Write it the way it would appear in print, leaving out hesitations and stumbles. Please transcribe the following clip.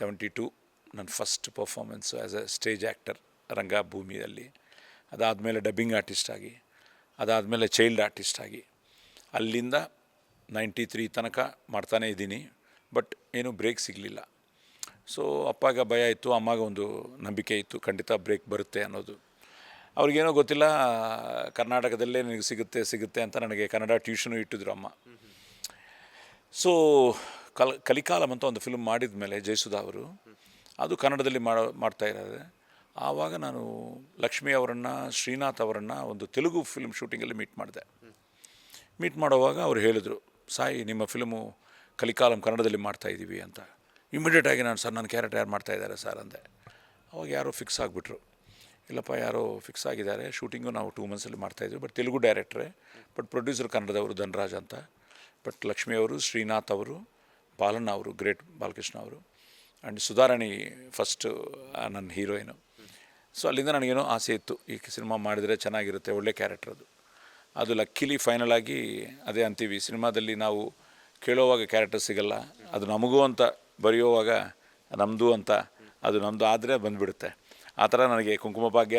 72 ನನ್ನ first performance as a stage actor ರಂಗಭೂಮಿಯಲ್ಲಿ. ಅದಾದಮೇಲೆ ಡಬ್ಬಿಂಗ್ ಆರ್ಟಿಸ್ಟ್ ಆಗಿ, ಅದಾದಮೇಲೆ ಚೈಲ್ಡ್ ಆರ್ಟಿಸ್ಟ್ ಆಗಿ, ಅಲ್ಲಿಂದ 93 ತನಕ ಮಾಡ್ತಾನೇ ಇದ್ದೀನಿ. ಬಟ್ ಏನೂ ಬ್ರೇಕ್ ಸಿಗಲಿಲ್ಲ. ಸೊ ಅಪ್ಪಾಗ ಭಯ ಇತ್ತು, ಅಮ್ಮಗೆ ಒಂದು ನಂಬಿಕೆ ಇತ್ತು, ಖಂಡಿತ ಬ್ರೇಕ್ ಬರುತ್ತೆ ಅನ್ನೋದು. ಅವ್ರಿಗೇನೋ ಗೊತ್ತಿಲ್ಲ, ಕರ್ನಾಟಕದಲ್ಲೇ ನಿನಗೆ ಸಿಗುತ್ತೆ ಅಂತ ನನಗೆ ಕನ್ನಡ ಟ್ಯೂಷನು ಇಟ್ಟಿದ್ರು ಅಮ್ಮ. ಸೊ ಕಲಿಕಾಲಂ ಅಂತ ಒಂದು ಫಿಲ್ಮ್ ಮಾಡಿದ ಮೇಲೆ ಜಯಸುಧಾ ಅವರು ಅದು ಕನ್ನಡದಲ್ಲಿ ಮಾಡ್ತಾ ಇದ್ದಾರೆ. ಆವಾಗ ನಾನು ಲಕ್ಷ್ಮಿ ಅವರನ್ನು, ಶ್ರೀನಾಥ್ ಅವರನ್ನು ಒಂದು ತೆಲುಗು ಫಿಲ್ಮ್ ಶೂಟಿಂಗಲ್ಲಿ ಮೀಟ್ ಮಾಡೋವಾಗ ಅವ್ರು ಹೇಳಿದ್ರು, ಸಾಯಿ ನಿಮ್ಮ ಫಿಲ್ಮು ಕಲಿಕಾಲಂ ಕನ್ನಡದಲ್ಲಿ ಮಾಡ್ತಾಯಿದ್ದೀವಿ ಅಂತ. ಇಮಿಡಿಯೇಟಾಗಿ ನಾನು, ಸರ್ ನನ್ನ ಕ್ಯಾರೆಕ್ಟರ್ ಯಾರು ಮಾಡ್ತಾಯಿದ್ದಾರೆ ಸರ್ ಅಂದೆ. ಅವಾಗ ಯಾರೋ ಫಿಕ್ಸ್ ಆಗಿಬಿಟ್ರು, ಇಲ್ಲಪ್ಪ ಯಾರೋ ಫಿಕ್ಸ್ ಆಗಿದ್ದಾರೆ, ಶೂಟಿಂಗು ನಾವು 2 ಮಂತ್ಸಲ್ಲಿ ಮಾಡ್ತಾಯಿದ್ವಿ, ಬಟ್ ತೆಲುಗು ಡೈರೆಕ್ಟ್ರೇ, ಬಟ್ ಪ್ರೊಡ್ಯೂಸರ್ ಕನ್ನಡದವರು ಧನರಾಜ್ ಅಂತ. ಬಟ್ ಲಕ್ಷ್ಮಿ ಅವರು, ಶ್ರೀನಾಥ್ ಅವರು, ಬಾಲಣ್ಣ ಅವರು, ಗ್ರೇಟ್ ಬಾಲಕೃಷ್ಣ ಅವರು, ಆ್ಯಂಡ್ ಸುಧಾರಾಣಿ ಫಸ್ಟು ನನ್ನ ಹೀರೋಯಿನು. ಸೊ ಅಲ್ಲಿಂದ ನನಗೇನೋ ಆಸೆ ಇತ್ತು, ಈ ಸಿನಿಮಾ ಮಾಡಿದರೆ ಚೆನ್ನಾಗಿರುತ್ತೆ, ಒಳ್ಳೆ ಕ್ಯಾರೆಕ್ಟರ್ ಅದು ಲಕ್ಕಿಲಿ ಫೈನಲ್ ಆಗಿ ಅದೇ ಅಂತೀವಿ, ಸಿನಿಮಾದಲ್ಲಿ ನಾವು ಕೇಳೋವಾಗ ಕ್ಯಾರೆಕ್ಟರ್ ಸಿಗಲ್ಲ, ಅದು ನಮಗೂ ಅಂತ ಬರೆಯೋವಾಗ ನಮ್ಮದು ಅಂತ, ಅದು ನಮ್ಮದು ಆದರೆ ಬಂದುಬಿಡುತ್ತೆ. ಆ ಥರ ನನಗೆ ಕುಂಕುಮ ಭಾಗ್ಯ